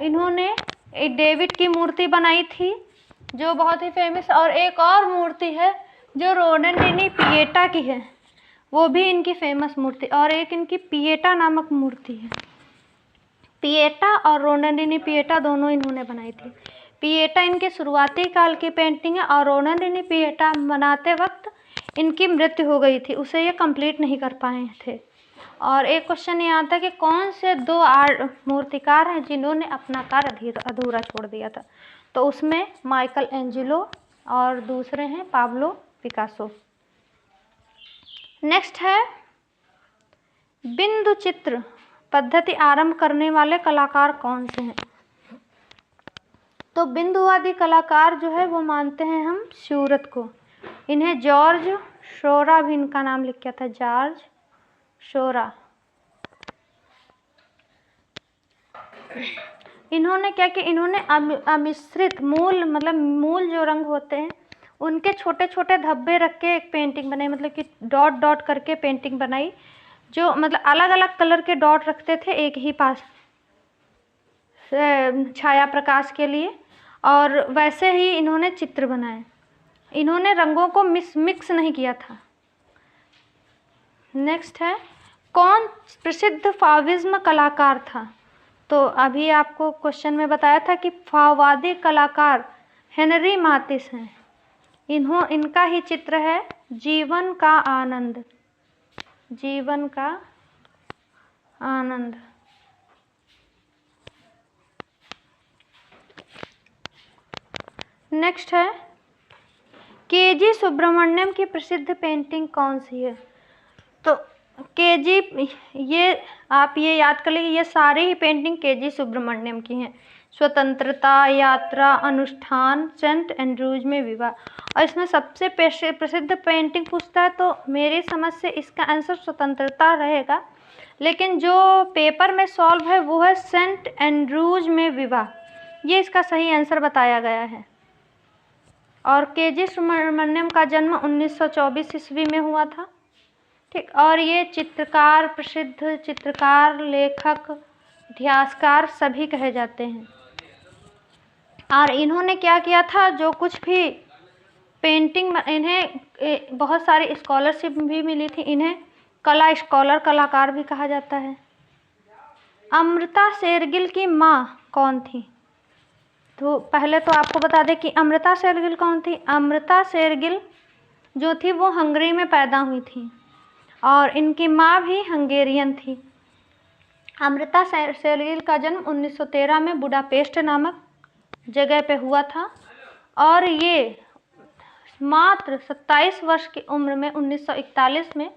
इन्होंने एक डेविड की मूर्ति बनाई थी जो बहुत ही फेमस, और एक और मूर्ति है जो रोनांडिनी पिएटा की है, वो भी इनकी फेमस मूर्ति, और एक इनकी पिएटा नामक मूर्ति है। पिएटा और रोनांडिनी पिएटा दोनों इन्होंने बनाई थी। पिएटा इनके शुरुआती काल की पेंटिंग है, और रोनांडिनी पिएटा बनाते वक्त इनकी मृत्यु हो गई थी, उसे ये कंप्लीट नहीं कर पाए थे। और एक क्वेश्चन ये आता है कि कौन से 2 मूर्तिकार हैं जिन्होंने अपना कार्य अधूरा छोड़ दिया था? तो उसमें माइकल एंजेलो और दूसरे हैं पाब्लो पिकासो। नेक्स्ट है बिंदु चित्र पद्धति आरंभ करने वाले कलाकार कौन से हैं? तो बिंदुवादी कलाकार जो है वो मानते हैं हम स्यूरत को। इन्हें जॉर्ज शोरा भी इनका नाम लिखा था, जॉर्ज शोरा। इन्होंने क्या किया, इन्होंने अमिश्रित मूल जो रंग होते हैं उनके छोटे छोटे धब्बे रख के एक पेंटिंग बनाई, मतलब कि डॉट डॉट करके पेंटिंग बनाई, जो मतलब अलग अलग कलर के डॉट रखते थे एक ही पास छाया प्रकाश के लिए, और वैसे ही इन्होंने चित्र बनाए। इन्होंने रंगों को मिक्स नहीं किया था। नेक्स्ट है कौन प्रसिद्ध फाविज्म कलाकार था? तो अभी आपको क्वेश्चन में बताया था कि फाववादी कलाकार हेनरी मातिस हैं। इनका ही चित्र है जीवन का आनंद, जीवन का आनंद। नेक्स्ट है केजी सुब्रमण्यम की प्रसिद्ध पेंटिंग कौन सी है? तो केजी, ये आप ये याद कर लीजिए, ये सारे ही पेंटिंग केजी सुब्रमण्यम की हैं। स्वतंत्रता यात्रा, अनुष्ठान, सेंट एंड्रूज में विवाह। और इसमें सबसे प्रसिद्ध पेंटिंग पूछता है तो मेरी समझ से इसका आंसर स्वतंत्रता रहेगा, लेकिन जो पेपर में सॉल्व है वो है सेंट एंड्रूज में विवाह, ये इसका सही आंसर बताया गया है। और केजी सुब्रमण्यम का जन्म 1924 ईस्वी में हुआ था। ठीक, और ये चित्रकार, प्रसिद्ध चित्रकार, लेखक, इतिहासकार सभी कहे जाते हैं। और इन्होंने क्या किया था, जो कुछ भी पेंटिंग, इन्हें बहुत सारी स्कॉलरशिप भी मिली थी, इन्हें कला स्कॉलर, कलाकार भी कहा जाता है। अमृता शेरगिल की माँ कौन थी? तो पहले तो आपको बता दें कि अमृता शेरगिल कौन थी। अमृता शेरगिल जो थी वो हंगरी में पैदा हुई थी और इनकी माँ भी हंगेरियन थी। अमृता शेरगिल का जन्म 1913 में बुडापेस्ट नामक जगह पे हुआ था और ये मात्र 27 वर्ष की उम्र में 1941 में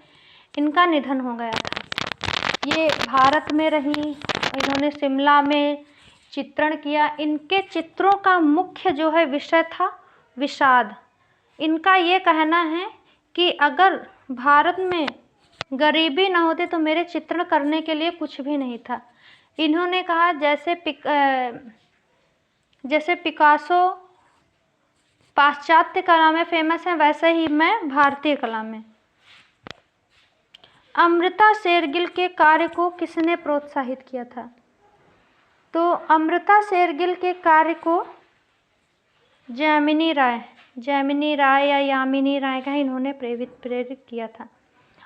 इनका निधन हो गया था। ये भारत में रही, इन्होंने शिमला में चित्रण किया। इनके चित्रों का मुख्य जो है विषय था विषाद। इनका ये कहना है कि अगर भारत में गरीबी ना होती तो मेरे चित्रण करने के लिए कुछ भी नहीं था। इन्होंने कहा जैसे पिकासो पाश्चात्य कला में फेमस है, वैसे ही मैं भारतीय कला में। अमृता शेरगिल के कार्य को किसने प्रोत्साहित किया था? तो अमृता शेरगिल के कार्य को जैमिनी राय या यामिनी राय का इन्होंने प्रेरित किया था।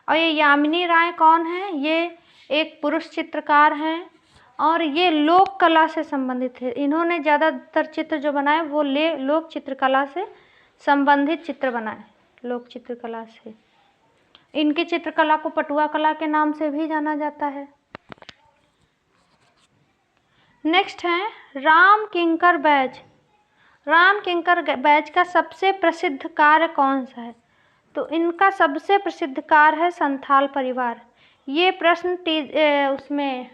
और ये यामिनी राय कौन है? ये एक पुरुष चित्रकार हैं और ये लोक कला से संबंधित है। इन्होंने ज़्यादातर चित्र जो बनाए वो लोक चित्रकला से संबंधित चित्र बनाए, लोक चित्रकला से। इनकी चित्रकला को पटुआ कला के नाम से भी जाना जाता है। नेक्स्ट है राम किंकर बैज। राम किंकर बैज का सबसे प्रसिद्ध कार्य कौन सा है? तो इनका सबसे प्रसिद्ध कार्य है संथाल परिवार। ये प्रश्न उसमें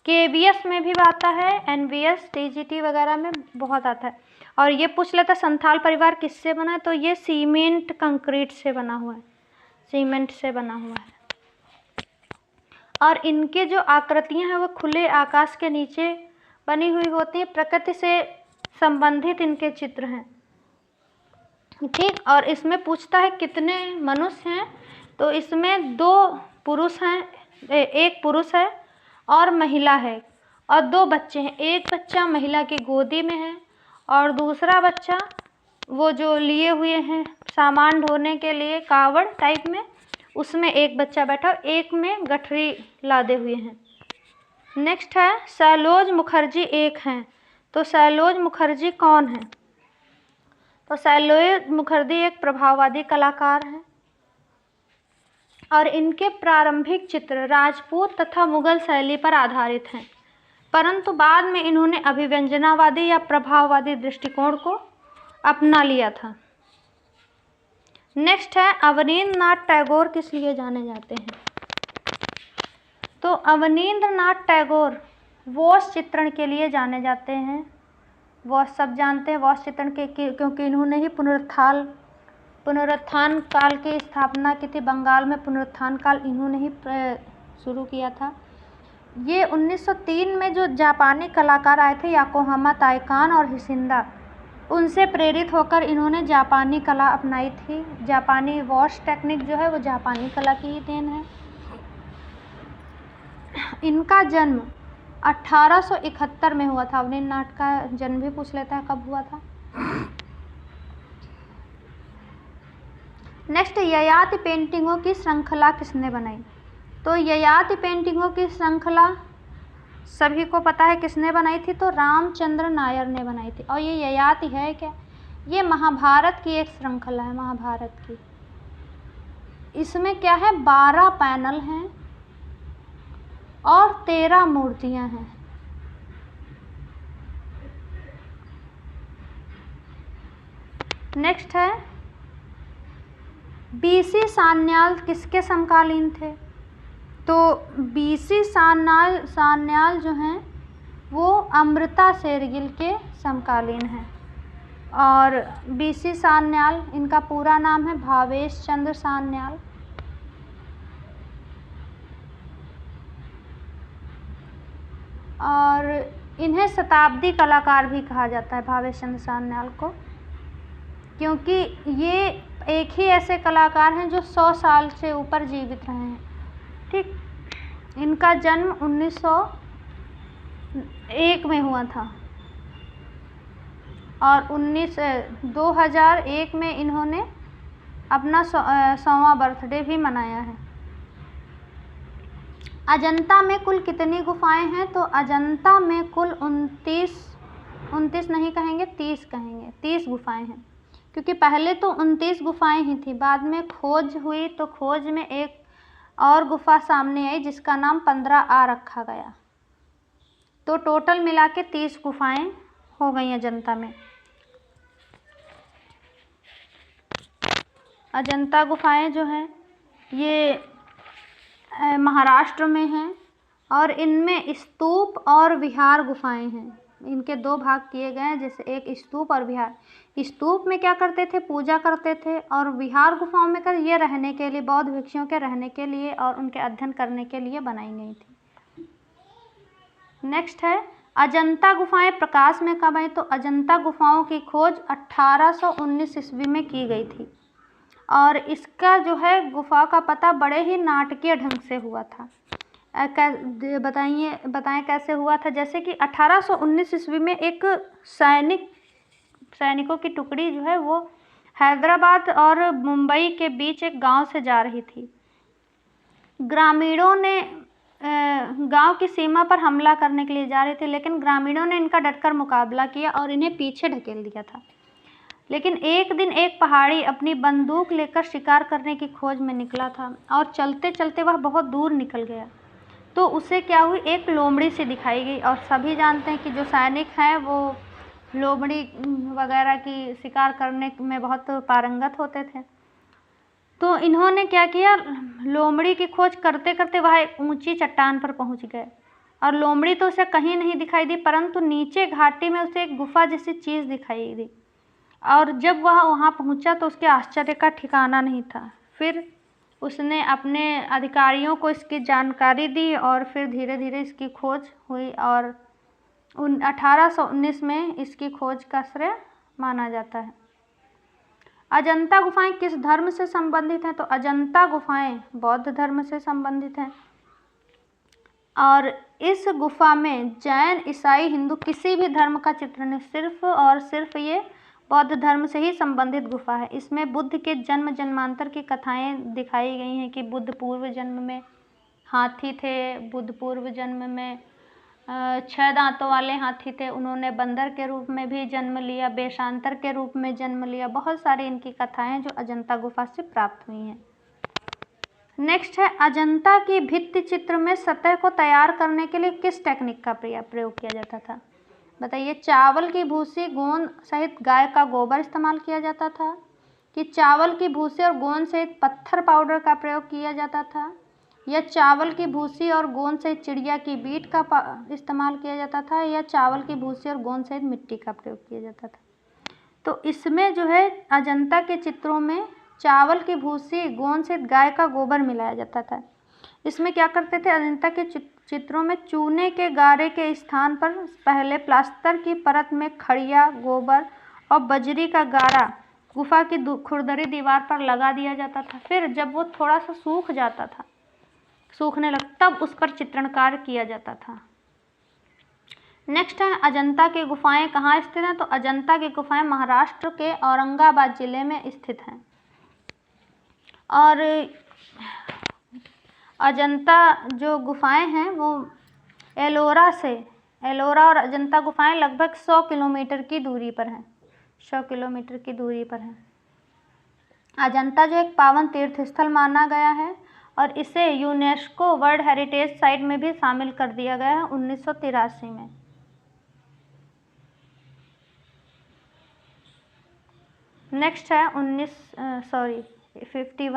KVS में भी आता है, NVS TGT वगैरह में बहुत आता है। और ये पूछ लेता संथाल परिवार किससे बना है? तो ये सीमेंट कंक्रीट से बना हुआ है, सीमेंट से बना हुआ है। और इनके जो आकृतियां हैं वो खुले आकाश के नीचे बनी हुई होती हैं, प्रकृति से संबंधित इनके चित्र हैं। ठीक, और इसमें पूछता है कितने मनुष्य हैं? तो इसमें 2 पुरुष हैं, एक पुरुष है और महिला है और 2 बच्चे हैं। एक बच्चा महिला की गोदी में है और दूसरा बच्चा वो जो लिए हुए हैं सामान ढोने के लिए कावड़ टाइप में, उसमें एक बच्चा बैठा, एक में गठरी लादे हुए हैं। नेक्स्ट है सैलोज मुखर्जी एक हैं। तो सैलोज मुखर्जी कौन है? तो सैलोज मुखर्जी एक प्रभाववादी कलाकार हैं और इनके प्रारंभिक चित्र राजपूत तथा मुगल शैली पर आधारित हैं। परंतु बाद में इन्होंने अभिव्यंजनावादी या प्रभाववादी दृष्टिकोण को अपना लिया था। नेक्स्ट है, अवनींद्रनाथ टैगोर किस लिए जाने जाते हैं? तो अवनींद्रनाथ टैगोर वॉश चित्रण के लिए जाने जाते हैं। वॉश सब जानते हैं, वॉश चित्रण के क्योंकि इन्होंने ही पुनरुत्थान काल की स्थापना की थी। बंगाल में पुनरुत्थान काल इन्होंने ही शुरू किया था। ये 1903 में जो जापानी कलाकार आए थे, याकोहामा ताइकान और हिसिंदा, उनसे प्रेरित होकर इन्होंने जापानी कला अपनाई थी। जापानी वॉश टेक्निक जो है वो जापानी कला की ही देन है। इनका जन्म 1871 में हुआ था। अवनींद्रनाथ का जन्म भी पूछ लेता है कब हुआ था। नेक्स्ट, ययाति पेंटिंगों की श्रृंखला किसने बनाई? तो ययाति पेंटिंगों की श्रृंखला सभी को पता है किसने बनाई थी, तो रामचंद्र नायर ने बनाई थी। और ये ययाति है क्या? ये महाभारत की एक श्रृंखला है, महाभारत की। इसमें क्या है, 12 पैनल हैं और 13 मूर्तियां हैं। नेक्स्ट है, बीसी सान्याल किसके समकालीन थे? तो बीसी सान्याल जो हैं वो अमृता शेरगिल के समकालीन हैं। और बीसी सान्याल, इनका पूरा नाम है भावेश चंद्र सान्याल। और इन्हें शताब्दी कलाकार भी कहा जाता है, भावेश चंद्र सान्याल को, क्योंकि ये एक ही ऐसे कलाकार हैं जो 100 साल से ऊपर जीवित रहे हैं। ठीक, इनका जन्म 1901 में हुआ था और 2001 में इन्होंने अपना 100वां बर्थडे भी मनाया है। अजंता में कुल कितनी गुफाएं हैं? तो अजंता में कुल 29 नहीं कहेंगे, 30 कहेंगे, 30 गुफाएं हैं। क्योंकि पहले तो 29 गुफाएं ही थी, बाद में खोज हुई तो खोज में एक और गुफा सामने आई जिसका नाम 15A रखा गया। तो टोटल मिला के 30 गुफाएं हो गई अजंता में। अजंता गुफाएं जो हैं ये महाराष्ट्र में हैं और इनमें स्तूप और विहार गुफाएं हैं। इनके 2 भाग किए गए हैं, जैसे एक स्तूप और विहार। स्तूप में क्या करते थे, पूजा करते थे, और विहार गुफाओं में कर ये रहने के लिए, बौद्ध भिक्षुओं के रहने के लिए और उनके अध्ययन करने के लिए बनाई गई थी। नेक्स्ट है, अजंता गुफाएं प्रकाश में कब आई? तो अजंता गुफाओं की खोज 1819 ईस्वी में की गई थी और इसका जो है गुफा का पता बड़े ही नाटकीय ढंग से हुआ था। बताएं कैसे हुआ था? जैसे कि 1819 ईस्वी में एक सैनिकों की टुकड़ी जो है वो हैदराबाद और मुंबई के बीच एक गांव से जा रही थी। ग्रामीणों ने गांव की सीमा पर हमला करने के लिए जा रहे थे, लेकिन ग्रामीणों ने इनका डटकर मुकाबला किया और इन्हें पीछे ढकेल दिया था। लेकिन एक दिन एक पहाड़ी अपनी बंदूक लेकर शिकार करने की खोज में निकला था और चलते चलते वह बहुत दूर निकल गया। तो उसे क्या हुई, एक लोमड़ी सी दिखाई गई। और सभी जानते हैं कि जो सैनिक हैं वो लोमड़ी वगैरह की शिकार करने में बहुत पारंगत होते थे। तो इन्होंने क्या किया, लोमड़ी की खोज करते करते वह एक ऊंची चट्टान पर पहुंच गए और लोमड़ी तो उसे कहीं नहीं दिखाई दी, परंतु नीचे घाटी में उसे एक गुफा जैसी चीज़ दिखाई दी। और जब वह वहाँ पहुँचा तो उसके आश्चर्य का ठिकाना नहीं था। फिर उसने अपने अधिकारियों को इसकी जानकारी दी और फिर धीरे धीरे इसकी खोज हुई और 1819 में इसकी खोज का श्रेय माना जाता है। अजंता गुफाएं किस धर्म से संबंधित हैं? तो अजंता गुफाएं बौद्ध धर्म से संबंधित हैं और इस गुफा में जैन, ईसाई, हिंदू किसी भी धर्म का चित्रण नहीं, सिर्फ और सिर्फ ये बौद्ध धर्म से ही संबंधित गुफा है। इसमें बुद्ध के जन्म जन्मांतर की कथाएं दिखाई गई हैं कि बुद्ध पूर्व जन्म में हाथी थे, बुद्ध पूर्व जन्म में 6 दांतों वाले हाथी थे, उन्होंने बंदर के रूप में भी जन्म लिया, वेशांतर के रूप में जन्म लिया। बहुत सारी इनकी कथाएं जो अजंता गुफा से प्राप्त हुई हैं। नेक्स्ट है, अजंता की भित्ति चित्र में सतह को तैयार करने के लिए किस टेक्निक का प्रयोग किया जाता था? बताइए, चावल की भूसी, गोंद सहित गाय का गोबर इस्तेमाल किया जाता था, कि चावल की भूसी और गोंद सहित पत्थर पाउडर का प्रयोग किया जाता था, या चावल की भूसी और गोंद सहित चिड़िया की बीट का इस्तेमाल किया जाता था, या चावल की भूसी और गोंद सहित मिट्टी का प्रयोग किया जाता था? तो इसमें जो है अजंता के चित्रों में चावल की भूसी, गोंद सहित गाय का गोबर मिलाया जाता था। इसमें क्या करते थे, अजंता के चित्रों में चूने के गारे के स्थान पर पहले प्लास्टर की परत में खड़िया, गोबर और बजरी का गारा गुफा की खुरदरी दीवार पर लगा दिया जाता था। फिर जब वो थोड़ा सा सूख जाता था, सूखने लग, तब उस पर चित्रण कार्य किया जाता था। नेक्स्ट है, अजंता की गुफाएं कहाँ स्थित हैं? तो अजंता की गुफाएं महाराष्ट्र के औरंगाबाद जिले में स्थित हैं। और अजंता जो गुफाएं हैं वो एलोरा और अजंता गुफाएं लगभग 100 किलोमीटर की दूरी पर हैं। 100 किलोमीटर की दूरी पर हैं। अजंता जो एक पावन तीर्थ स्थल माना गया है और इसे यूनेस्को वर्ल्ड हेरिटेज साइट में भी शामिल कर दिया गया है 1983 में। नेक्स्ट है 51